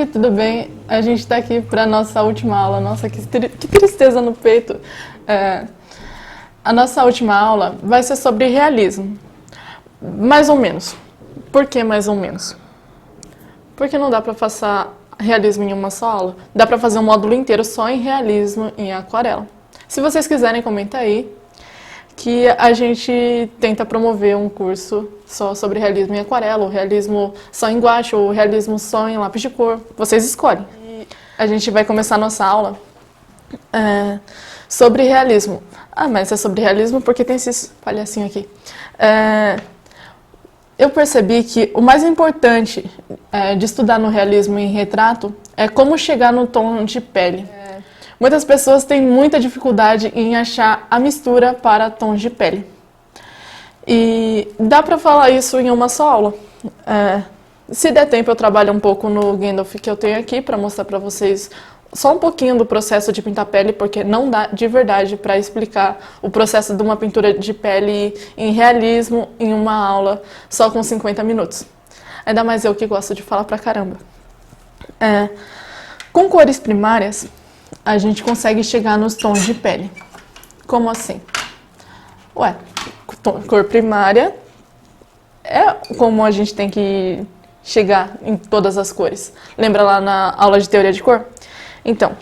gente, tudo bem? A gente está aqui para a nossa última aula. Nossa, que tristeza no peito. A nossa última aula vai ser sobre realismo. Mais ou menos. Por que mais ou menos? Porque não dá para passar realismo em uma só aula. Dá para fazer um módulo inteiro só em realismo em aquarela. Se vocês quiserem, comenta aí que a gente tenta promover um curso só sobre realismo em aquarela, ou realismo só em guache, ou realismo só em lápis de cor. Vocês escolhem. E a gente vai começar a nossa aula sobre realismo. Ah, mas é sobre realismo porque tem esses palhacinhos aqui. Eu percebi que o mais importante de estudar no realismo em retrato é como chegar no tom de pele. Muitas pessoas têm muita dificuldade em achar a mistura para tons de pele. E dá para falar isso em uma só aula. Se der tempo, eu trabalho um pouco no Gandalf que eu tenho aqui para mostrar para vocês só um pouquinho do processo de pintar pele, porque não dá de verdade para explicar o processo de uma pintura de pele em realismo em uma aula só com 50 minutos. Ainda mais eu que gosto de falar pra caramba. Com cores primárias, a gente consegue chegar nos tons de pele. Como assim? Cor primária é como a gente tem que chegar em todas as cores. Lembra lá na aula de teoria de cor? Então,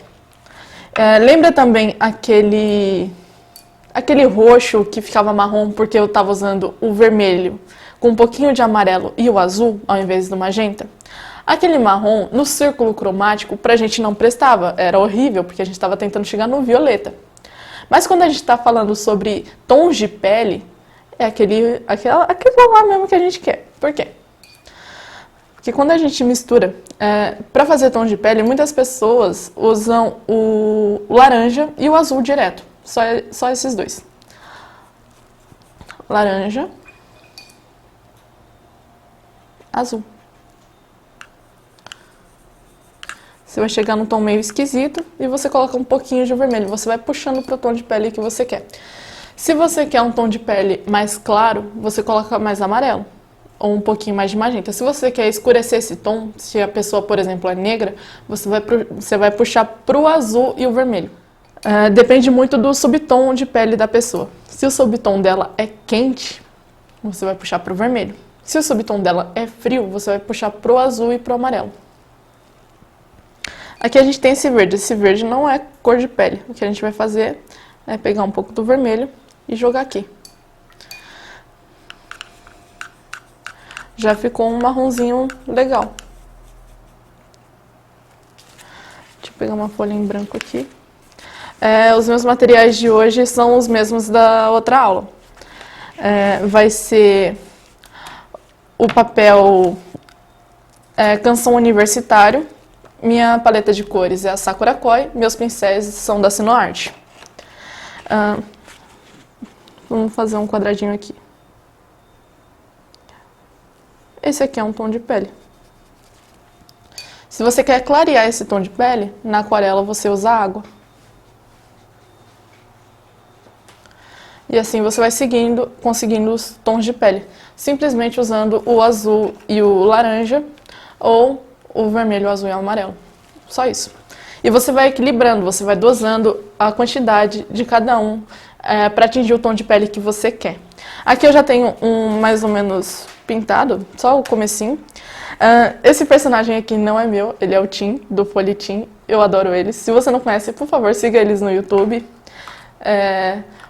lembra também aquele roxo que ficava marrom porque eu estava usando o vermelho com um pouquinho de amarelo e o azul ao invés do magenta? Aquele marrom, no círculo cromático, pra gente não prestava, era horrível, porque a gente estava tentando chegar no violeta. Mas quando a gente está falando sobre tons de pele, é aquele lá mesmo que a gente quer. Por quê? Porque quando a gente mistura, para fazer tons de pele, muitas pessoas usam o laranja e o azul direto. Só esses dois. Laranja, azul. Você vai chegar num tom meio esquisito e você coloca um pouquinho de vermelho. Você vai puxando para o tom de pele que você quer. Se você quer um tom de pele mais claro, você coloca mais amarelo ou um pouquinho mais de magenta. Se você quer escurecer esse tom, se a pessoa, por exemplo, é negra, você vai puxar para o azul e o vermelho. Depende muito do subtom de pele da pessoa. Se o subtom dela é quente, você vai puxar para o vermelho. Se o subtom dela é frio, você vai puxar para o azul e para o amarelo. Aqui a gente tem esse verde. Esse verde não é cor de pele. O que a gente vai fazer é pegar um pouco do vermelho e jogar aqui. Já ficou um marronzinho legal. Deixa eu pegar uma folha em branco aqui. Os meus materiais de hoje são os mesmos da outra aula. Vai ser o papel Canção Universitário. Minha paleta de cores é a Sakura Koi, meus pincéis são da Sinoarte. Vamos fazer um quadradinho aqui. Esse aqui é um tom de pele. Se você quer clarear esse tom de pele, na aquarela você usa água. E assim você vai conseguindo os tons de pele, simplesmente usando o azul e o laranja, ou o vermelho, o azul e o amarelo. Só isso. E você vai equilibrando, você vai dosando a quantidade de cada um para atingir o tom de pele que você quer. Aqui eu já tenho um mais ou menos pintado, só o comecinho. Esse personagem aqui não é meu, ele é o Tim, do Folhetim. Eu adoro eles. Se você não conhece, por favor, siga eles no YouTube.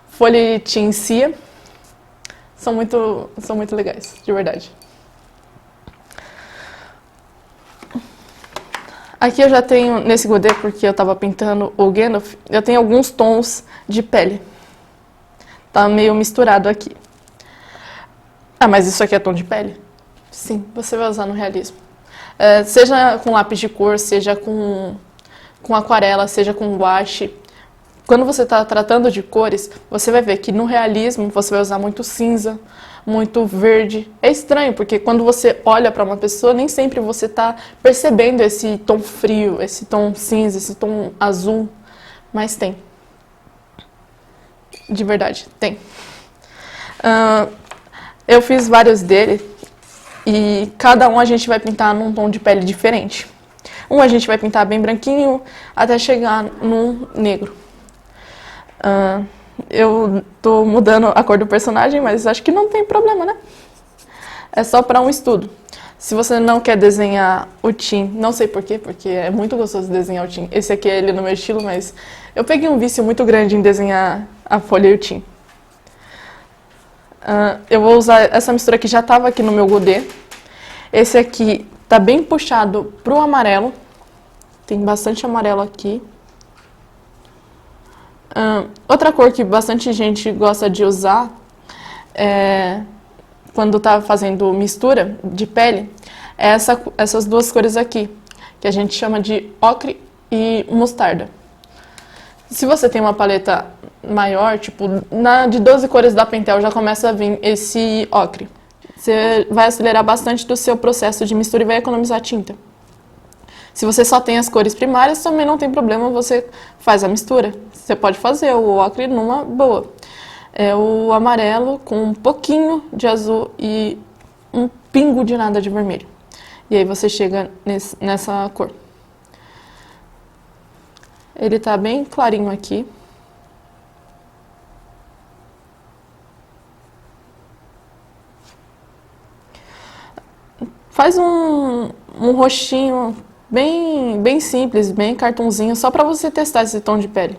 Folhetim Cia. São muito legais, de verdade. Aqui eu já tenho, nesse godê, porque eu estava pintando o Gandalf, eu tenho alguns tons de pele. Tá meio misturado aqui. Mas isso aqui é tom de pele? Sim, você vai usar no realismo. Seja com lápis de cor, seja com aquarela, seja com guache. Quando você está tratando de cores, você vai ver que no realismo você vai usar muito cinza, muito verde. É estranho, porque quando você olha para uma pessoa, nem sempre você está percebendo esse tom frio, esse tom cinza, esse tom azul, mas tem. De verdade, tem. Eu fiz vários dele e cada um a gente vai pintar num tom de pele diferente. Um a gente vai pintar bem branquinho até chegar no negro. Eu tô mudando a cor do personagem, mas acho que não tem problema, né? É só para um estudo. Se você não quer desenhar o Tim, não sei porquê, porque é muito gostoso desenhar o Tim. Esse aqui é ele no meu estilo, mas eu peguei um vício muito grande em desenhar a folha e o Tim. Eu vou usar essa mistura que já estava aqui no meu godê. Esse aqui tá bem puxado pro amarelo. Tem bastante amarelo aqui. Outra cor que bastante gente gosta de usar quando tá fazendo mistura de pele é essas duas cores aqui, que a gente chama de ocre e mostarda. Se você tem uma paleta maior, tipo, de 12 cores da Pentel já começa a vir esse ocre. Você vai acelerar bastante do seu processo de mistura e vai economizar tinta. Se você só tem as cores primárias, também não tem problema, você faz a mistura. Você pode fazer o ocre numa boa. É o amarelo com um pouquinho de azul e um pingo de nada de vermelho. E aí você chega nessa cor. Ele tá bem clarinho aqui. Faz um rostinho bem simples, bem cartunzinho, só para você testar esse tom de pele.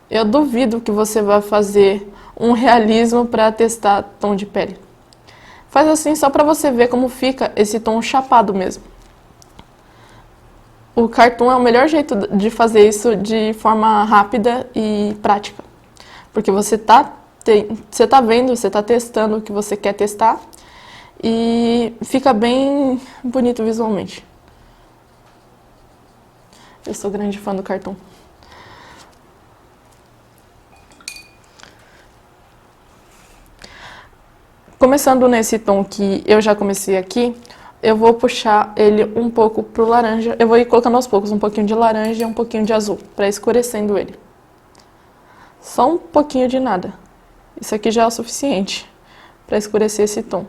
Eu duvido que você vai fazer um realismo para testar tom de pele. Faz assim só para você ver como fica esse tom chapado mesmo. O cartoon é o melhor jeito de fazer isso de forma rápida e prática. Porque você tá vendo, você tá testando o que você quer testar e fica bem bonito visualmente. Eu sou grande fã do cartoon. Começando nesse tom que eu já comecei aqui, eu vou puxar ele um pouco pro laranja. Eu vou ir colocando aos poucos um pouquinho de laranja e um pouquinho de azul, para escurecendo ele. Só um pouquinho de nada. Isso aqui já é o suficiente para escurecer esse tom.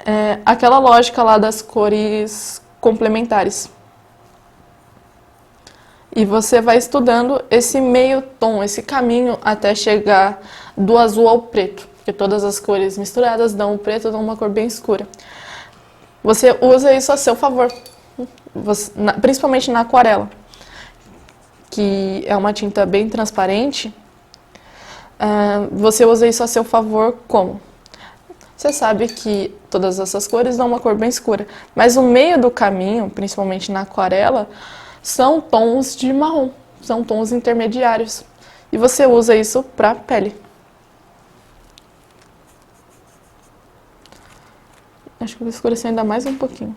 É aquela lógica lá das cores complementares. E você vai estudando esse meio tom, esse caminho até chegar do azul ao preto. Porque todas as cores misturadas dão o preto, dão uma cor bem escura. Você usa isso a seu favor, principalmente na aquarela, que é uma tinta bem transparente. Você usa isso a seu favor como? Você sabe que todas essas cores dão uma cor bem escura, mas o meio do caminho, principalmente na aquarela, são tons de marrom, são tons intermediários. E você usa isso para pele. Acho que eu vou escurecer ainda mais um pouquinho.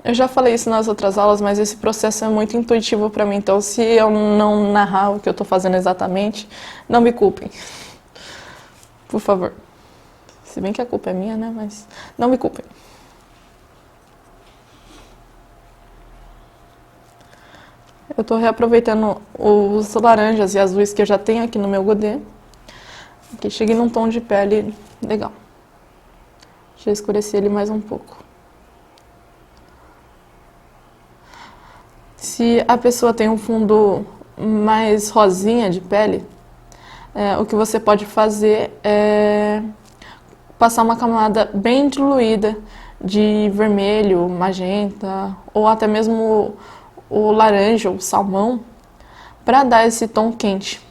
Eu já falei isso nas outras aulas, mas esse processo é muito intuitivo para mim. Então, se eu não narrar o que eu estou fazendo exatamente, não me culpem. Por favor. Se bem que a culpa é minha, né? Mas não me culpem. Eu estou reaproveitando os laranjas e azuis que eu já tenho aqui no meu godê. Aqui cheguei num tom de pele legal. Deixa eu escurecer ele mais um pouco. Se a pessoa tem um fundo mais rosinha de pele, o que você pode fazer é passar uma camada bem diluída de vermelho, magenta ou até mesmo o laranja, o salmão, para dar esse tom quente.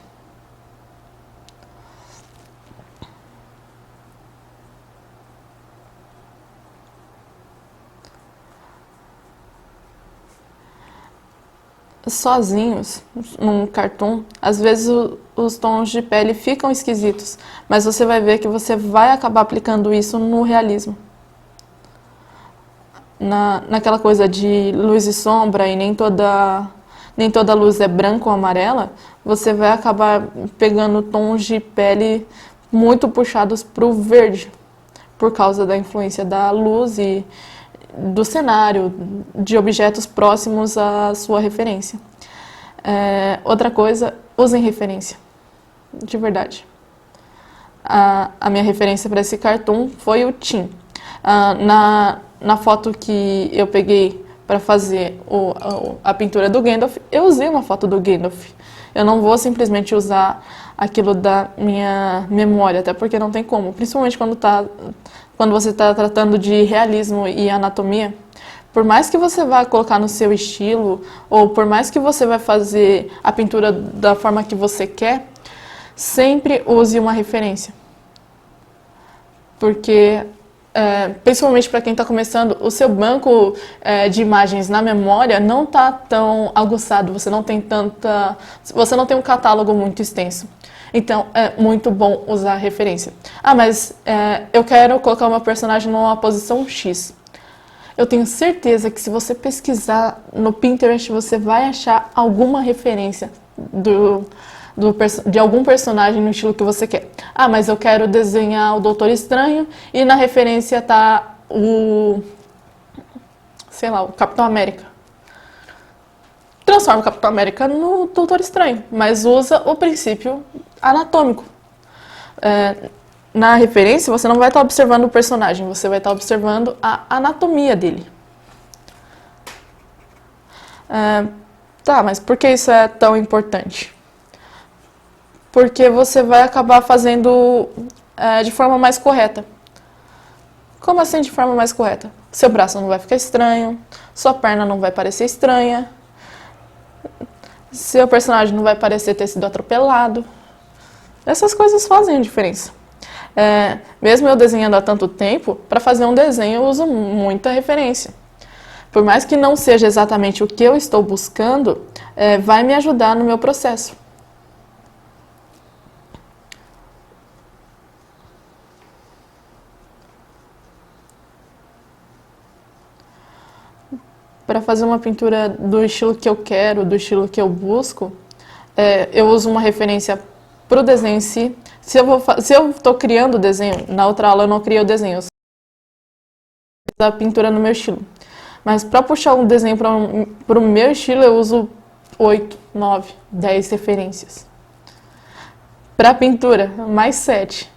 Sozinhos, num cartoon, às vezes os tons de pele ficam esquisitos, mas você vai ver que você vai acabar aplicando isso no realismo. Naquela coisa de luz e sombra e nem toda luz é branca ou amarela, você vai acabar pegando tons de pele muito puxados para o verde, por causa da influência da luz e do cenário, de objetos próximos à sua referência. Outra coisa, usem referência. De verdade. A minha referência para esse cartoon foi o Tim. Na foto que eu peguei para fazer a pintura do Gandalf, eu usei uma foto do Gandalf. Eu não vou simplesmente usar aquilo da minha memória, até porque não tem como. Principalmente quando você está tratando de realismo e anatomia. Por mais que você vá colocar no seu estilo, ou por mais que você vai fazer a pintura da forma que você quer, sempre use uma referência. Porque, principalmente para quem está começando, o seu banco de imagens na memória não está tão aguçado, você não tem um catálogo muito extenso. Então, é muito bom usar referência. Mas eu quero colocar uma personagem numa posição X. Eu tenho certeza que se você pesquisar no Pinterest, você vai achar alguma referência de algum personagem no estilo que você quer. Mas eu quero desenhar o Doutor Estranho e na referência tá o Capitão América. Transforma o Capitão América no Doutor Estranho, mas usa o princípio anatômico. Na referência, você não vai estar observando o personagem, você vai estar observando a anatomia dele. Mas por que isso é tão importante? Porque você vai acabar fazendo de forma mais correta. Como assim de forma mais correta? Seu braço não vai ficar estranho, sua perna não vai parecer estranha, seu personagem não vai parecer ter sido atropelado. Essas coisas fazem a diferença. Mesmo eu desenhando há tanto tempo, para fazer um desenho eu uso muita referência. Por mais que não seja exatamente o que eu estou buscando, vai me ajudar no meu processo. Para fazer uma pintura do estilo que eu quero, do estilo que eu busco, eu uso uma referência para o desenho em si. Se eu estou criando o desenho, na outra aula eu não criei o desenho, eu fiz a pintura no meu estilo. Mas para puxar um desenho para o meu estilo, eu uso 8, 9, 10 referências. Para a pintura, mais 7.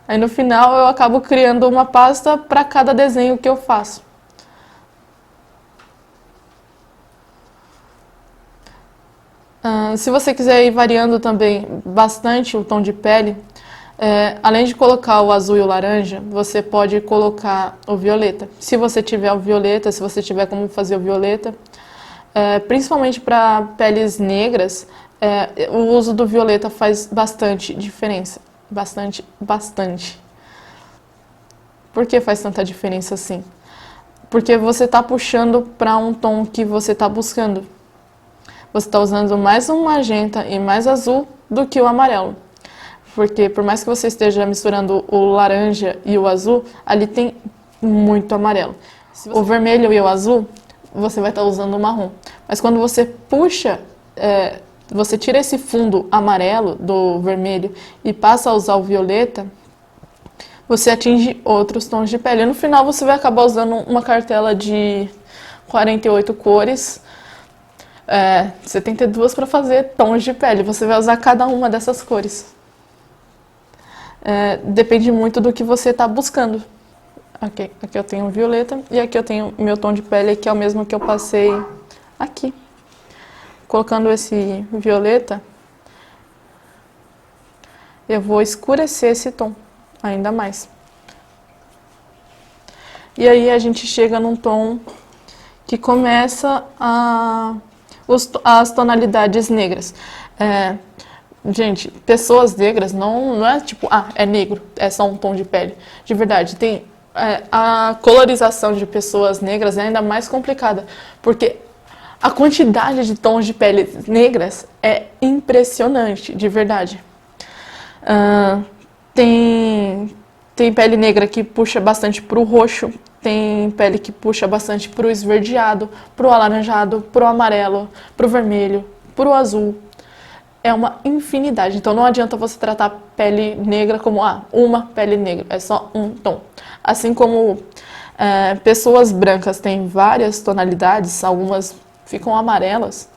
Aí no final eu acabo criando uma pasta para cada desenho que eu faço. Se você quiser ir variando também bastante o tom de pele, além de colocar o azul e o laranja, você pode colocar o violeta. Se você tiver o violeta, se você tiver como fazer o violeta, principalmente para peles negras, o uso do violeta faz bastante diferença. Bastante, bastante. Por que faz tanta diferença assim? Porque você está puxando para um tom que você está buscando. Você está usando mais um magenta e mais azul do que o amarelo. Porque por mais que você esteja misturando o laranja e o azul, ali tem muito amarelo. O vermelho e o azul, você vai estar usando o marrom. Mas quando você puxa, você tira esse fundo amarelo do vermelho e passa a usar o violeta, você atinge outros tons de pele. E no final você vai acabar usando uma cartela de 48 cores, 72 para fazer tons de pele. Você vai usar cada uma dessas cores. Depende muito do que você está buscando. Aqui eu tenho violeta e aqui eu tenho meu tom de pele, que é o mesmo que eu passei aqui. Colocando esse violeta, eu vou escurecer esse tom ainda mais. E aí a gente chega num tom que começa as tonalidades negras. Gente, pessoas negras não é tipo, é negro, é só um tom de pele. De verdade, tem a colorização de pessoas negras é ainda mais complicada, porque a quantidade de tons de pele negras é impressionante, de verdade. Tem pele negra que puxa bastante para o roxo, tem pele que puxa bastante para o esverdeado, para o alaranjado, para o amarelo, para o vermelho, para o azul. É uma infinidade, então não adianta você tratar a pele negra como uma pele negra, é só um tom. Assim como pessoas brancas têm várias tonalidades, algumas ficam amarelas,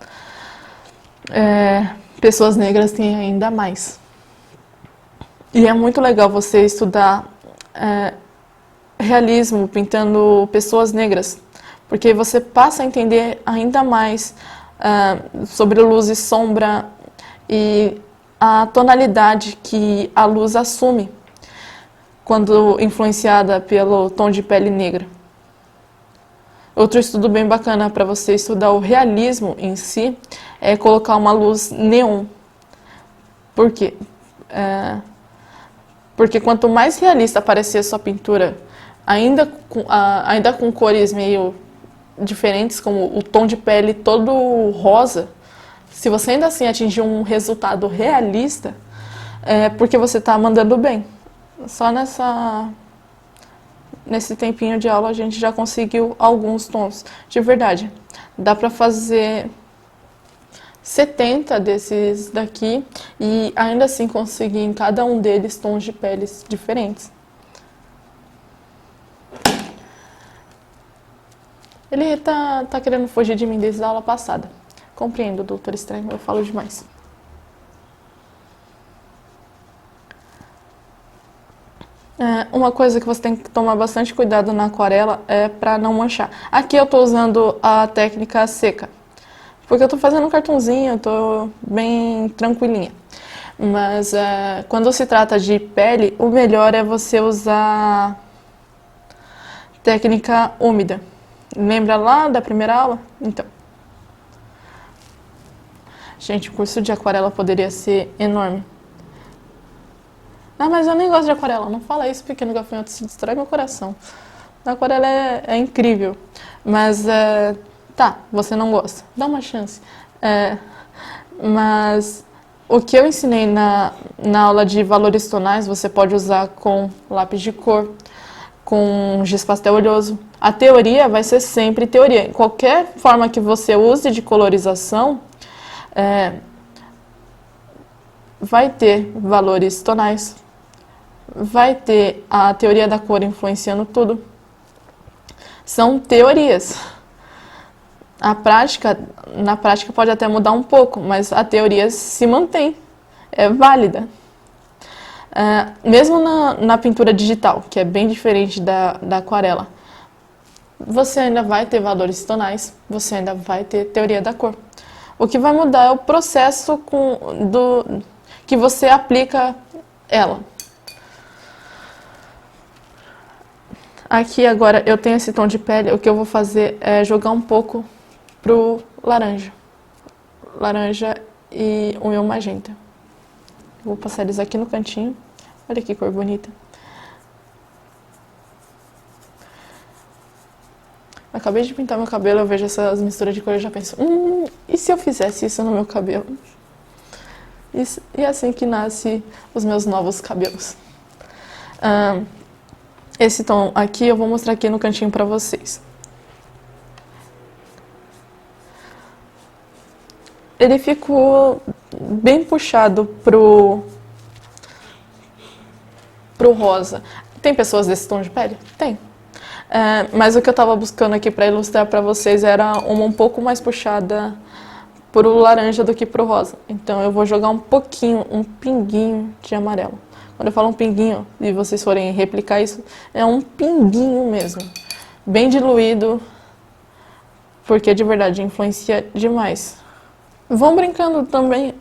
pessoas negras têm ainda mais. E é muito legal você estudar realismo pintando pessoas negras, porque você passa a entender ainda mais sobre luz e sombra e a tonalidade que a luz assume quando influenciada pelo tom de pele negra. Outro estudo bem bacana para você estudar o realismo em si é colocar uma luz neon. Por quê? Porque quanto mais realista parecer a sua pintura, ainda com cores meio diferentes, como o tom de pele todo rosa, se você ainda assim atingir um resultado realista, é porque você está mandando bem. Só nesse tempinho de aula a gente já conseguiu alguns tons. De verdade, dá para fazer 70 desses daqui e ainda assim conseguir em cada um deles tons de peles diferentes. Ele tá querendo fugir de mim desde a aula passada. Compreendo, doutor Estranho, eu falo demais. Uma coisa que você tem que tomar bastante cuidado na aquarela é para não manchar. Aqui eu tô usando a técnica seca, porque eu tô fazendo um cartãozinho, eu tô bem tranquilinha. Mas quando se trata de pele, o melhor é você usar técnica úmida. Lembra lá da primeira aula? Então. Gente, o curso de aquarela poderia ser enorme. Ah, mas eu nem gosto de aquarela. Não fala isso, pequeno gafanhoto, se destrói meu coração. A aquarela é incrível. Mas, tá, você não gosta. Dá uma chance. Mas o que eu ensinei na aula de valores tonais, você pode usar com lápis de cor, com giz pastel oleoso. A teoria vai ser sempre teoria. Qualquer forma que você use de colorização, vai ter valores tonais, vai ter a teoria da cor influenciando tudo. São teorias. Na prática pode até mudar um pouco, mas a teoria se mantém, é válida. Mesmo na pintura digital, que é bem diferente da aquarela, você ainda vai ter valores tonais, você ainda vai ter teoria da cor. O que vai mudar é o processo que você aplica ela. Aqui agora eu tenho esse tom de pele, o que eu vou fazer é jogar um pouco pro laranja. Laranja e o meu magenta. Vou passar eles aqui no cantinho. Olha que cor bonita. Acabei de pintar meu cabelo, eu vejo essas misturas de cor e já penso, e se eu fizesse isso no meu cabelo? E é assim que nascem os meus novos cabelos. Esse tom aqui eu vou mostrar aqui no cantinho pra vocês. Ele ficou bem puxado pro rosa. Tem pessoas desse tom de pele? Tem. Mas o que eu tava buscando aqui pra ilustrar pra vocês era uma um pouco mais puxada pro laranja do que pro rosa. Então eu vou jogar um pouquinho, um pinguinho de amarelo. Quando eu falo um pinguinho, e vocês forem replicar isso, é um pinguinho mesmo. Bem diluído, porque de verdade influencia demais. Vão brincando também,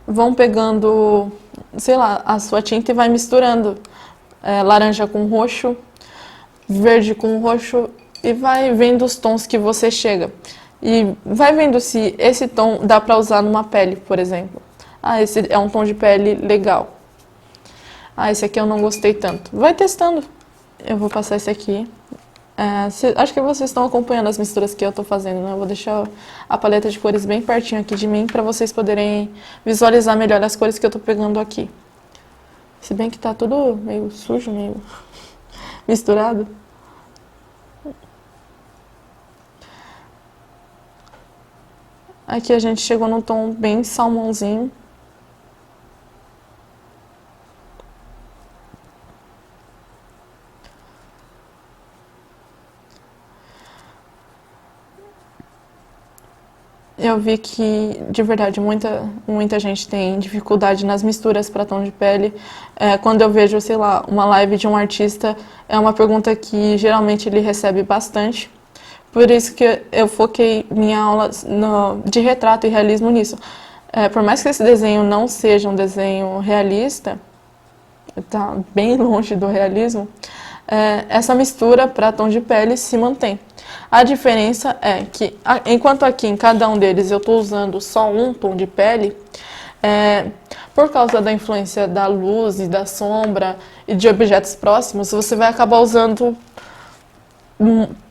vão pegando, sei lá, a sua tinta e vai misturando laranja com roxo, verde com roxo e vai vendo os tons que você chega. E vai vendo se esse tom dá pra usar numa pele, por exemplo. Ah, esse é um tom de pele legal. Ah, esse aqui eu não gostei tanto. Vai testando. Eu vou passar esse aqui. Acho que vocês estão acompanhando as misturas que eu estou fazendo, né? Eu vou deixar a paleta de cores bem pertinho aqui de mim para vocês poderem visualizar melhor as cores que eu estou pegando aqui. Se bem que tá tudo meio sujo, meio misturado. Aqui a gente chegou num tom bem salmãozinho. eu vi que, de verdade, muita gente tem dificuldade nas misturas para tom de pele. Quando eu vejo, sei lá, uma live de um artista, é uma pergunta que geralmente ele recebe bastante. Por isso que eu foquei minha aula de retrato e realismo nisso. Por mais que esse desenho não seja um desenho realista, está bem longe do realismo, essa mistura para tom de pele se mantém. A diferença é que, enquanto aqui em cada um deles eu estou usando só um tom de pele, por causa da influência da luz e da sombra e de objetos próximos, você vai acabar usando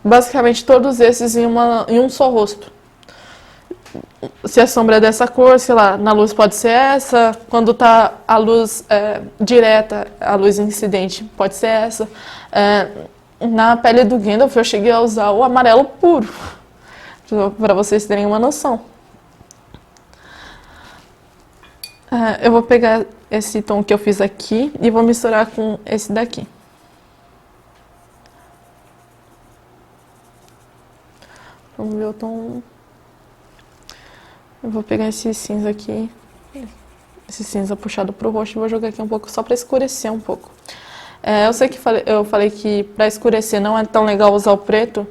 basicamente todos esses em um só rosto. Se a sombra é dessa cor, sei lá, na luz pode ser essa, quando está a luz direta, a luz incidente pode ser essa. Na pele do Gandalf eu cheguei a usar o amarelo puro, para vocês terem uma noção. Eu vou pegar esse tom que eu fiz aqui e vou misturar com esse daqui. Vamos ver o tom. Eu vou pegar esse cinza aqui, esse cinza puxado pro roxo, e vou jogar aqui um pouco só para escurecer um pouco. Eu sei que eu falei que para escurecer não é tão legal usar o preto,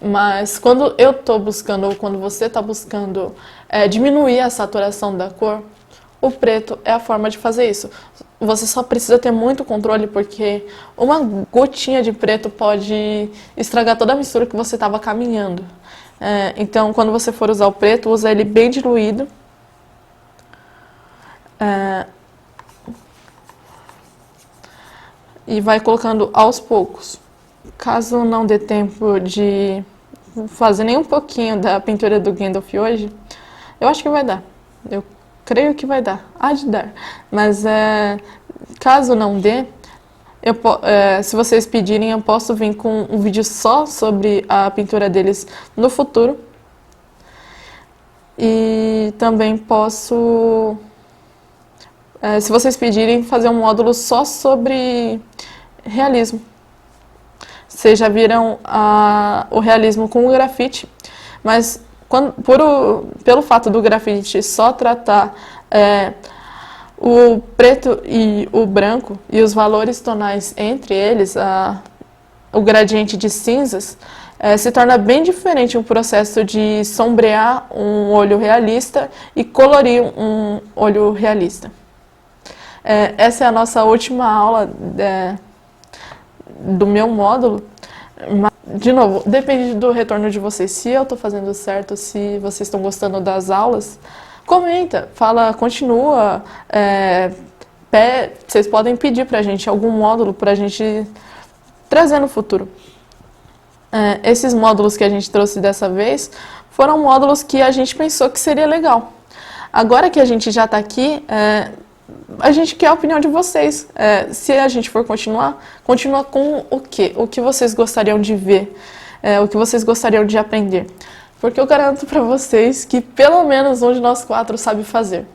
mas quando eu tô buscando, ou quando você tá buscando diminuir a saturação da cor, o preto é a forma de fazer isso. Você só precisa ter muito controle, porque uma gotinha de preto pode estragar toda a mistura que você estava caminhando. Então, quando você for usar o preto, usa ele bem diluído. E vai colocando aos poucos. Caso não dê tempo de fazer nem um pouquinho da pintura do Gandalf hoje, eu acho que vai dar. Eu creio que vai dar. Há de dar. Mas caso não dê, se vocês pedirem, eu posso vir com um vídeo só sobre a pintura deles no futuro. E também posso, se vocês pedirem, fazer um módulo só sobre realismo. Vocês já viram o realismo com o grafite, mas pelo fato do grafite só tratar o preto e o branco e os valores tonais entre eles, o gradiente de cinzas, se torna bem diferente o processo de sombrear um olho realista e colorir um olho realista. Essa é a nossa última aula do meu módulo. De novo, depende do retorno de vocês. Se eu estou fazendo certo, se vocês estão gostando das aulas, comenta, fala, continua. Vocês podem pedir pra gente algum módulo pra gente trazer no futuro. Esses módulos que a gente trouxe dessa vez foram módulos que a gente pensou que seria legal. Agora que a gente já está aqui, a gente quer a opinião de vocês. Se a gente for continuar com o quê? O que vocês gostariam de ver? O que vocês gostariam de aprender? Porque eu garanto para vocês que pelo menos um de nós quatro sabe fazer.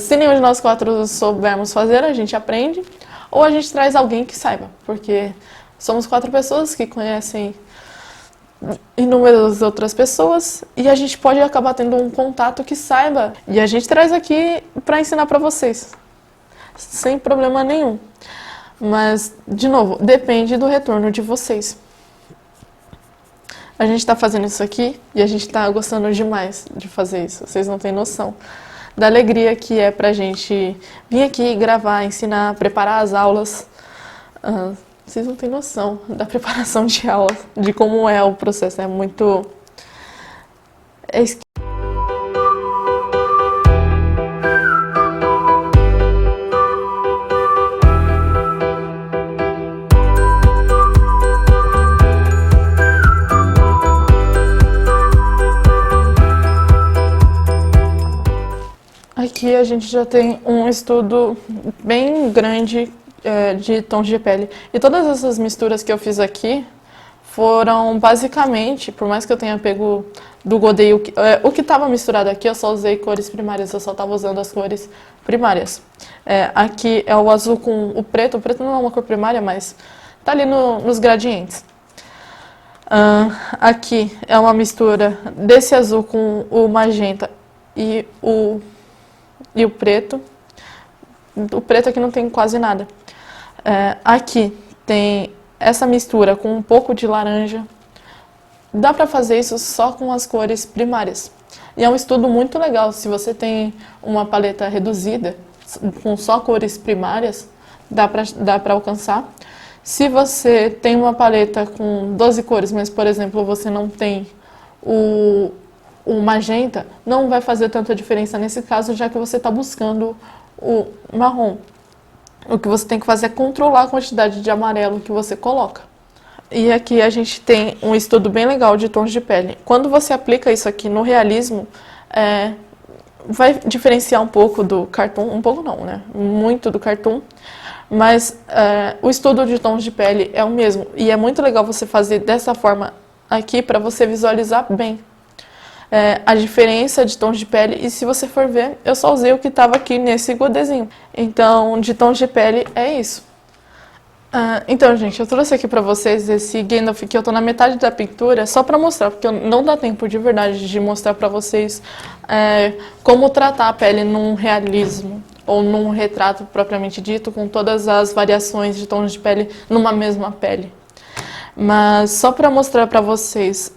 Se nenhum de nós quatro soubermos fazer, a gente aprende, ou a gente traz alguém que saiba, porque somos 4 pessoas que conhecem inúmeras outras pessoas e a gente pode acabar tendo um contato que saiba, e a gente traz aqui para ensinar para vocês, sem problema nenhum. Mas, de novo, depende do retorno de vocês. A gente está fazendo isso aqui e a gente está gostando demais de fazer isso. Vocês não têm noção da alegria que é pra gente vir aqui gravar, ensinar, preparar as aulas. Vocês não têm noção da preparação de aula, de como é o processo. É muito... Aqui a gente já tem um estudo bem grande de tons de pele. E todas essas misturas que eu fiz aqui foram basicamente, por mais que eu tenha pego do Godet, o que estava misturado aqui, eu só usei cores primárias, eu só estava usando as cores primárias. Aqui é o azul com o preto não é uma cor primária, mas tá ali nos gradientes. Aqui é uma mistura desse azul com o magenta e o preto. O preto aqui não tem quase nada. Aqui tem essa mistura com um pouco de laranja. Dá pra fazer isso só com as cores primárias. E é um estudo muito legal. Se você tem uma paleta reduzida, com só cores primárias, dá pra alcançar. Se você tem uma paleta com 12 cores, mas, por exemplo, você não tem o magenta, não vai fazer tanta diferença nesse caso, já que você está buscando o marrom. O que você tem que fazer é controlar a quantidade de amarelo que você coloca. E aqui a gente tem um estudo bem legal de tons de pele. Quando você aplica isso aqui no realismo, vai diferenciar um pouco do cartoon, um pouco não, né? Muito do cartoon, mas o estudo de tons de pele é o mesmo. E é muito legal você fazer dessa forma aqui para você visualizar bem a diferença de tons de pele. E se você for ver, eu só usei o que estava aqui nesse godezinho. Então, de tons de pele é isso. Então, gente, eu trouxe aqui pra vocês esse Gandalf que eu tô na metade da pintura, só pra mostrar, porque não dá tempo de verdade de mostrar pra vocês como tratar a pele num realismo, ou num retrato propriamente dito, com todas as variações de tons de pele numa mesma pele. Mas só pra mostrar pra vocês,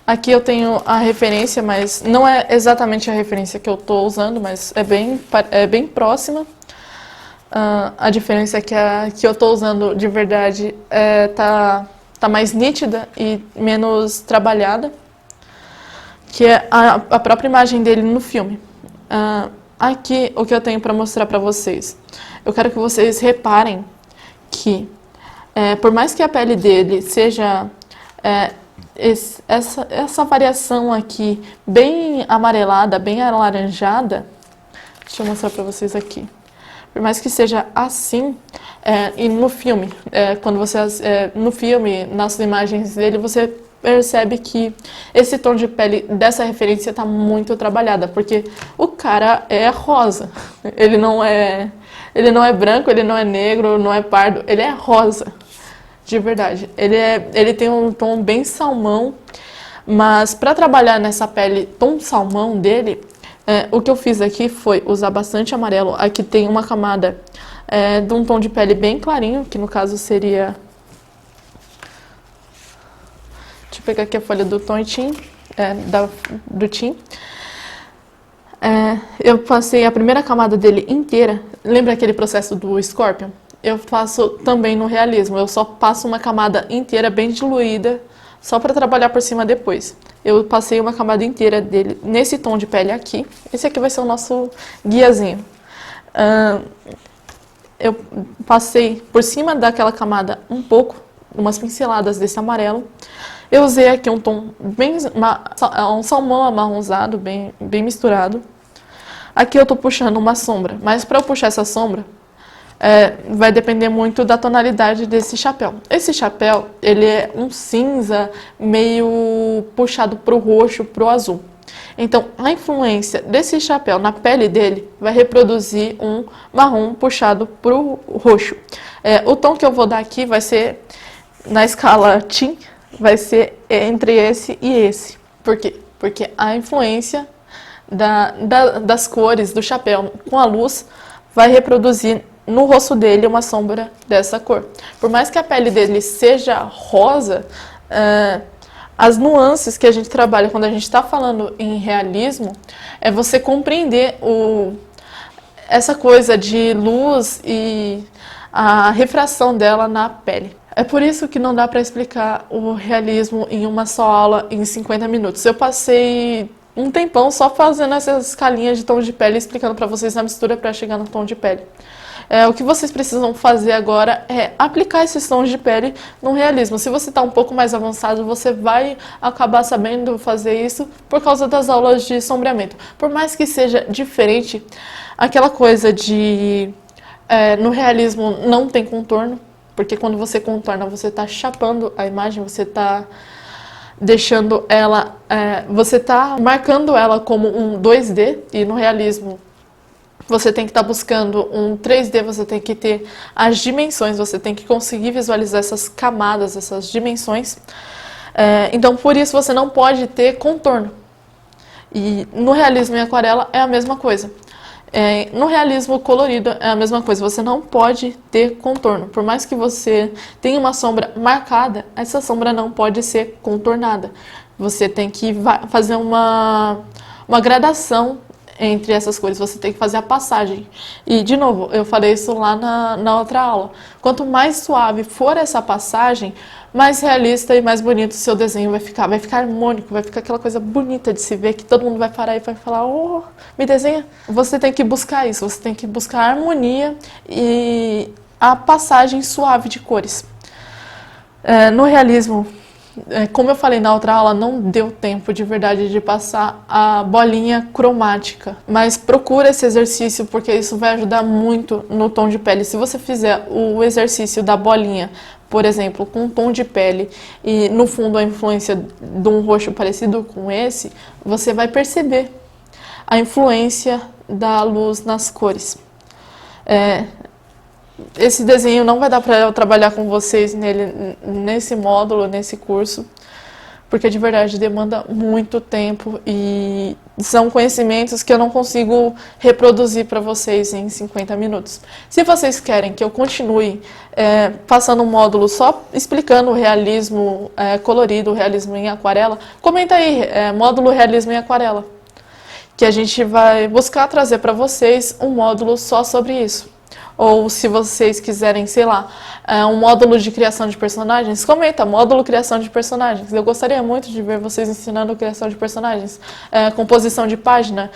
aqui eu tenho a referência, mas não é exatamente a referência que eu tô usando, mas é bem próxima. A diferença é que a que eu estou usando de verdade tá mais nítida e menos trabalhada, que é a própria imagem dele no filme. Aqui o que eu tenho para mostrar para vocês. Eu quero que vocês reparem que, por mais que a pele dele seja essa variação aqui bem amarelada, bem alaranjada, deixa eu mostrar para vocês aqui. Por mais que seja assim, e no filme, no filme, nas imagens dele, você percebe que esse tom de pele dessa referência está muito trabalhada, porque o cara é rosa. Ele não é branco, ele não é negro, não é pardo, ele é rosa, de verdade. Ele tem um tom bem salmão, mas para trabalhar nessa pele tom salmão dele, o que eu fiz aqui foi usar bastante amarelo. Aqui tem uma camada de um tom de pele bem clarinho, que no caso seria... Deixa eu pegar aqui a folha do tom e Tim, do Tim. Eu passei a primeira camada dele inteira. Lembra aquele processo do Scorpion? Eu faço também no realismo. Eu só passo uma camada inteira bem diluída, só para trabalhar por cima depois. Eu passei uma camada inteira dele nesse tom de pele aqui. Esse aqui vai ser o nosso guiazinho. Eu passei por cima daquela camada umas pinceladas desse amarelo. Eu usei aqui um tom um salmão amarronzado, bem misturado. Aqui eu tô puxando uma sombra, mas para eu puxar essa sombra, vai depender muito da tonalidade desse chapéu. Esse chapéu, ele é um cinza meio puxado pro roxo, pro azul. Então, a influência desse chapéu na pele dele vai reproduzir um marrom puxado pro roxo. O tom que eu vou dar aqui vai ser, na escala Tim, vai ser entre esse e esse. Por quê? Porque a influência das cores do chapéu com a luz vai reproduzir no rosto dele uma sombra dessa cor. Por mais que a pele dele seja rosa, as nuances que a gente trabalha quando a gente está falando em realismo é você compreender essa coisa de luz e a refração dela na pele. É por isso que não dá para explicar o realismo em uma só aula em 50 minutos. Eu passei um tempão só fazendo essas escalinhas de tom de pele, explicando para vocês a mistura para chegar no tom de pele. O que vocês precisam fazer agora é aplicar esses tons de pele no realismo. Se você está um pouco mais avançado, você vai acabar sabendo fazer isso por causa das aulas de sombreamento. Por mais que seja diferente, aquela coisa de... no realismo não tem contorno, porque quando você contorna, você está chapando a imagem, você está deixando ela... você está marcando ela como um 2D, e no realismo... Você tem que estar buscando um 3D, você tem que ter as dimensões, você tem que conseguir visualizar essas camadas, essas dimensões. Então, por isso, você não pode ter contorno. E no realismo em aquarela é a mesma coisa. No realismo colorido é a mesma coisa, você não pode ter contorno. Por mais que você tenha uma sombra marcada, essa sombra não pode ser contornada. Você tem que fazer uma gradação entre essas cores, você tem que fazer a passagem. E, de novo, eu falei isso lá na outra aula. Quanto mais suave for essa passagem, mais realista e mais bonito o seu desenho vai ficar. Vai ficar harmônico, vai ficar aquela coisa bonita de se ver, que todo mundo vai parar e vai falar, oh, me desenha. Você tem que buscar isso, você tem que buscar a harmonia e a passagem suave de cores. No realismo, como eu falei na outra aula, não deu tempo de verdade de passar a bolinha cromática. Mas procura esse exercício porque isso vai ajudar muito no tom de pele. Se você fizer o exercício da bolinha, por exemplo, com um tom de pele e no fundo a influência de um roxo parecido com esse, você vai perceber a influência da luz nas cores. Esse desenho não vai dar para eu trabalhar com vocês nesse módulo, nesse curso, porque de verdade demanda muito tempo e são conhecimentos que eu não consigo reproduzir para vocês em 50 minutos. Se vocês querem que eu continue passando um módulo só explicando o realismo colorido, o realismo em aquarela, comenta aí, módulo realismo em aquarela, que a gente vai buscar trazer para vocês um módulo só sobre isso. Ou se vocês quiserem, sei lá, um módulo de criação de personagens, comenta, módulo criação de personagens. Eu gostaria muito de ver vocês ensinando criação de personagens, composição de página,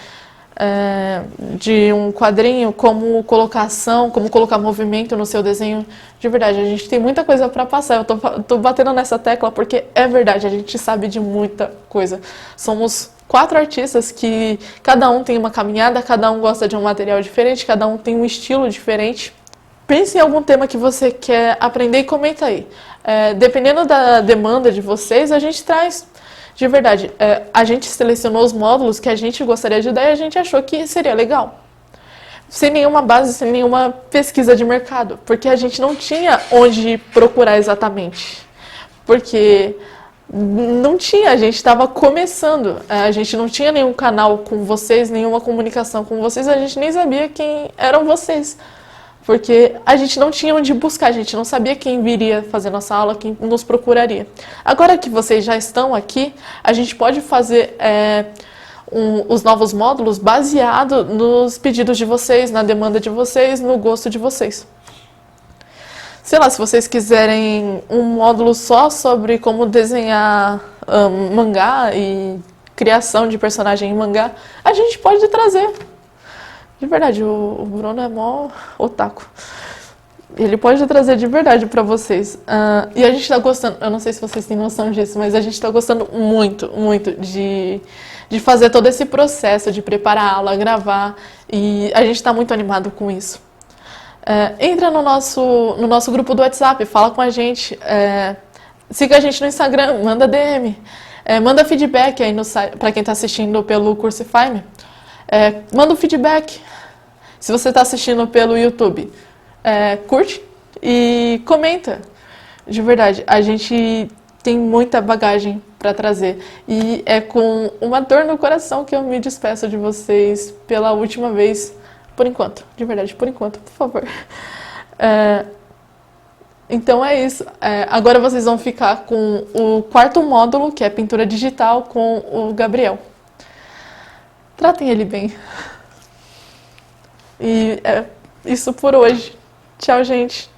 de um quadrinho, como colocar ação, como colocar movimento no seu desenho. De verdade, a gente tem muita coisa para passar. Eu tô batendo nessa tecla porque é verdade, a gente sabe de muita coisa. Somos 4 artistas que cada um tem uma caminhada, cada um gosta de um material diferente, cada um tem um estilo diferente. Pense em algum tema que você quer aprender e comenta aí. Dependendo da demanda de vocês, a gente traz. De verdade, a gente selecionou os módulos que a gente gostaria de dar e a gente achou que seria legal. Sem nenhuma base, sem nenhuma pesquisa de mercado, porque a gente não tinha onde procurar exatamente. Porque não tinha, a gente estava começando, a gente não tinha nenhum canal com vocês, nenhuma comunicação com vocês, a gente nem sabia quem eram vocês, porque a gente não tinha onde buscar, a gente não sabia quem viria fazer nossa aula, quem nos procuraria. Agora que vocês já estão aqui, a gente pode fazer os novos módulos baseado nos pedidos de vocês, na demanda de vocês, no gosto de vocês. Sei lá, se vocês quiserem um módulo só sobre como desenhar mangá e criação de personagem em mangá, a gente pode trazer. De verdade, o Bruno é mó otaku. Ele pode trazer de verdade pra vocês. E a gente tá gostando, eu não sei se vocês têm noção disso, mas a gente tá gostando muito, muito de fazer todo esse processo, de preparar a aula, gravar, e a gente tá muito animado com isso. Entra no nosso grupo do WhatsApp, fala com a gente, siga a gente no Instagram, manda DM, manda feedback aí para quem está assistindo pelo Cursify, manda um feedback. Se você está assistindo pelo YouTube, curte e comenta. De verdade, a gente tem muita bagagem para trazer e é com uma dor no coração que eu me despeço de vocês pela última vez. Por enquanto, de verdade, por enquanto, por favor. Então é isso. Agora vocês vão ficar com o 4º módulo, que é pintura digital, com o Gabriel. Tratem ele bem. E é isso por hoje. Tchau, gente.